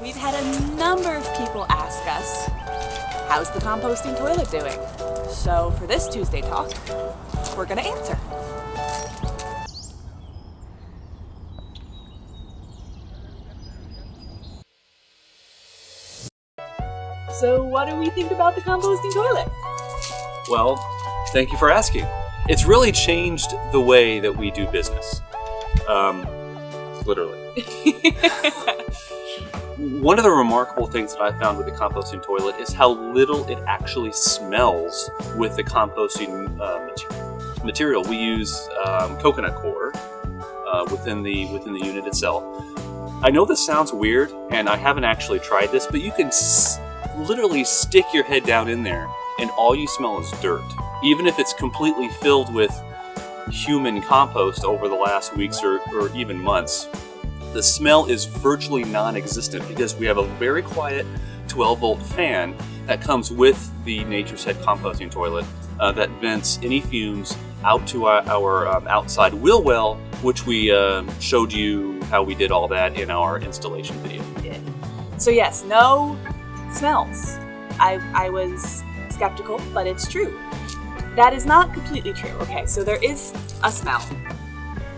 we've had a number of people ask us, how's the composting toilet doing? So for this Tuesday talk, we're going to answer. So what do we think about the composting toilet? Well, thank you for asking. It's really changed the way that we do business. Literally. One of the remarkable things that I found with the composting toilet is how little it actually smells with the composting material. We use coconut coir within the unit itself. I know this sounds weird, and I haven't actually tried this, but you can literally stick your head down in there, and all you smell is dirt. Even if it's completely filled with human compost over the last weeks or even months, the smell is virtually non-existent because we have a very quiet 12-volt fan that comes with the Nature's Head composting toilet that vents any fumes out to our outside wheel well, which we showed you how we did all that in our installation video. Yeah. So yes, no smells. I was skeptical, but it's true. That is not completely true. Okay, so there is a smell.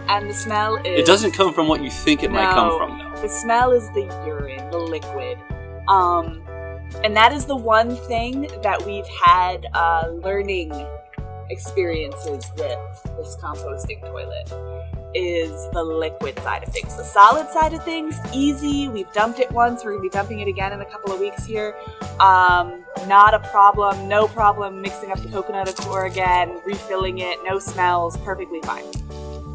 And the smell is... It doesn't come from what you think it might come from, though. The smell is the urine, the liquid. And that is the one thing that we've had learning experiences with this composting toilet, is the liquid side of things. The solid side of things, easy. We've dumped it once. We're going to be dumping it again in a couple of weeks here. Not a problem. No problem mixing up the coconut coir again, refilling it. No smells. Perfectly fine.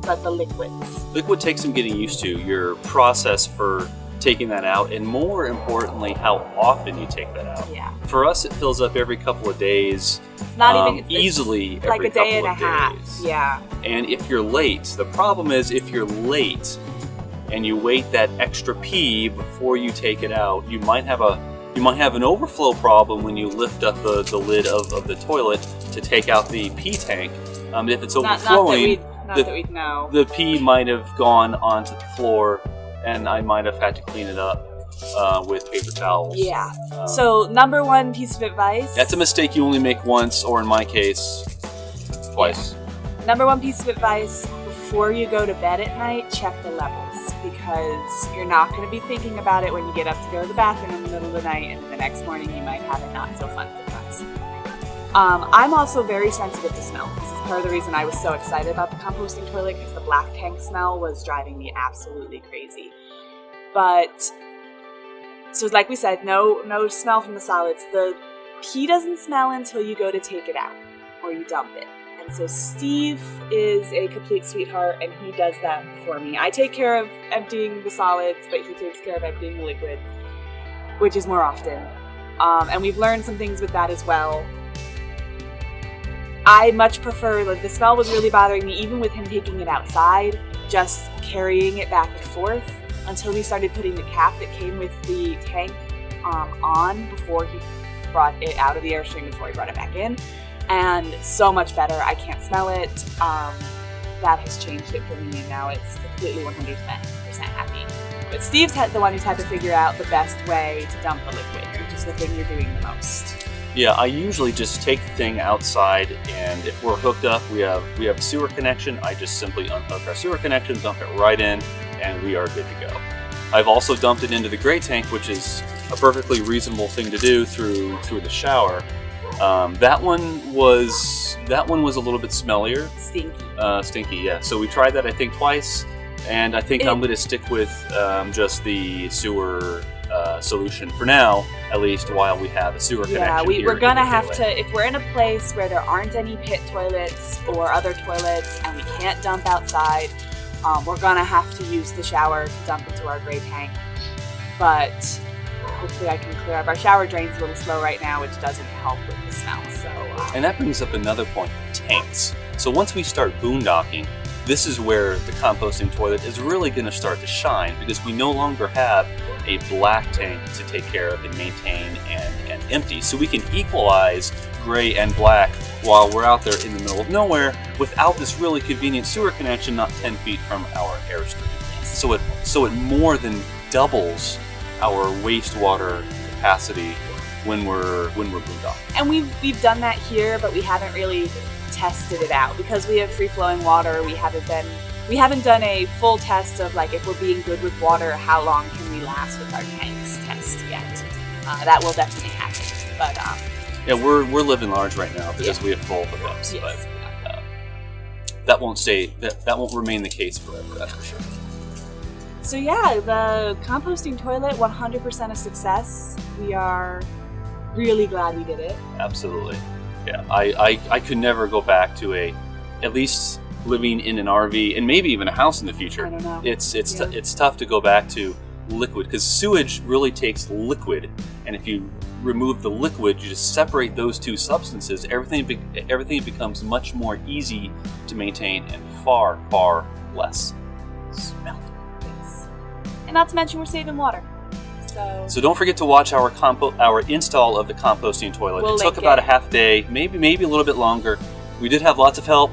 But the liquids. Liquid takes some getting used to. Your process for taking that out, and more importantly, how often you take that out. Yeah. For us, it fills up every couple of days. It's not even easily it's every like a day and couple a of half. days. Yeah. And if you're late, the problem is if you're late and you wait that extra pee before you take it out, you might have an overflow problem when you lift up the lid of the toilet to take out the pee tank. If it's overflowing, not that we'd know. The pee might have gone onto the floor, and I might have had to clean it up with paper towels. Yeah. So number one piece of advice. That's a mistake you only make once, or in my case, twice. Yeah. Number one piece of advice: before you go to bed at night, check the levels, because you're not going to be thinking about it when you get up to go to the bathroom in the middle of the night, and then the next morning you might have a not so fun surprise. I'm also very sensitive to smell. This is part of the reason I was so excited about the composting toilet, because the black tank smell was driving me absolutely crazy. But, so like we said, no smell from the solids. The pee doesn't smell until you go to take it out or you dump it. And so Steve is a complete sweetheart, and he does that for me. I take care of emptying the solids, but he takes care of emptying the liquids, which is more often. And we've learned some things with that as well. I much prefer, like, the smell was really bothering me even with him taking it outside, just carrying it back and forth, until we started putting the cap that came with the tank on before he brought it out of the Airstream, before he brought it back in. And so much better. I can't smell it. That has changed it for me, and now it's completely 100% happy. But Steve's the one who's had to figure out the best way to dump the liquid, which is the thing you're doing the most. Yeah, I usually just take the thing outside, and if we're hooked up, we have a sewer connection. I just simply unhook our sewer connection, dump it right in, and we are good to go. I've also dumped it into the gray tank, which is a perfectly reasonable thing to do through the shower. That one was a little bit smellier. Stinky, yeah. So we tried that, I think, twice, and I think I'm going to stick with just the sewer solution for now, at least while we have a sewer connection. Yeah, we're going to have to, if we're in a place where there aren't any pit toilets or other toilets and we can't dump outside, we're going to have to use the shower to dump into our gray tank. But hopefully I can clear up. Our shower drain's a little slow right now, which doesn't help with the smell. So, and that brings up another point, tanks. So once we start boondocking, this is where the composting toilet is really going to start to shine, because we no longer have a black tank to take care of and maintain and empty. So we can equalize gray and black while we're out there in the middle of nowhere without this really convenient sewer connection not 10 feet from our Airstream. So it more than doubles our wastewater capacity when we're moved off. And we've done that here, but we haven't really tested it out because we have free flowing water. We haven't done a full test of like if we're being good with water, how long can we last with our tanks test yet. That will definitely happen. But yeah, we're living large right now because we have full hookups. Yes. But that won't stay. That won't remain the case forever. That's for sure. So yeah, the composting toilet, 100% a success. We are really glad we did it. Absolutely. Yeah, I could never go back to at least living in an RV and maybe even a house in the future. I don't know. It's tough to go back to liquid because sewage really takes liquid, and if you remove the liquid, you just separate those two substances. Everything becomes much more easy to maintain and far less smell. Yes. And not to mention we're saving water. So don't forget to watch our install of the composting toilet. We'll it took about a half day, maybe a little bit longer. We did have lots of help,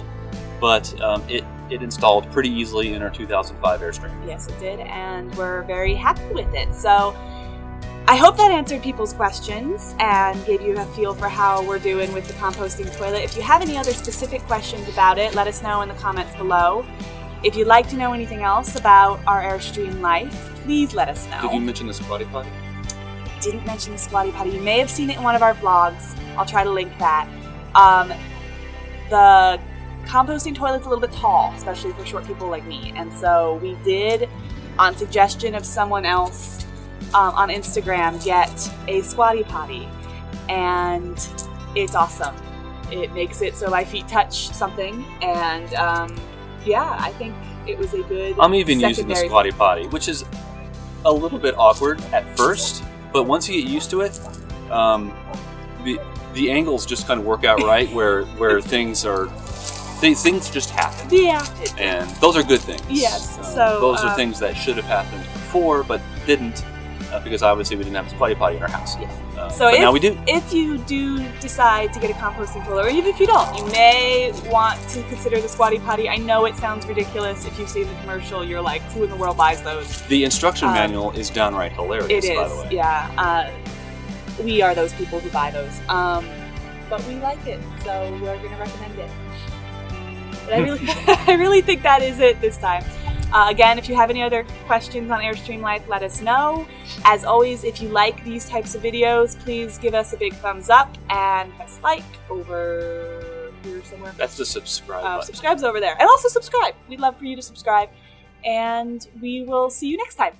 but it installed pretty easily in our 2005 Airstream. Yes, it did, and we're very happy with it. So I hope that answered people's questions and gave you a feel for how we're doing with the composting toilet. If you have any other specific questions about it, let us know in the comments below. If you'd like to know anything else about our Airstream life, please let us know. Did you mention the Squatty Potty? I didn't mention the Squatty Potty. You may have seen it in one of our vlogs. I'll try to link that. The composting toilet's a little bit tall, especially for short people like me. And so we did, on suggestion of someone else on Instagram, get a Squatty Potty. And it's awesome. It makes it so my feet touch something. And yeah, I think it was a good I'm even using the Squatty Potty, which is a little bit awkward at first, but once you get used to it, the angles just kind of work out right where things just happen. Yeah. And those are good things. Yes. So those are things that should have happened before, but didn't, because obviously we didn't have a Squatty Potty in our house. Yeah. But now we do. If you do decide to get a composting toilet, or even if you don't, you may want to consider the Squatty Potty. I know it sounds ridiculous. If you see the commercial, you're like, who in the world buys those? The instruction manual is downright hilarious, it is, by the way. Yeah. We are those people who buy those. But we like it, so we're going to recommend it. But I really think that is it this time. Again, if you have any other questions on Airstream Life, let us know. As always, if you like these types of videos, please give us a big thumbs up and press like over here somewhere. That's the subscribe button. Subscribe's over there. And also subscribe. We'd love for you to subscribe. And we will see you next time.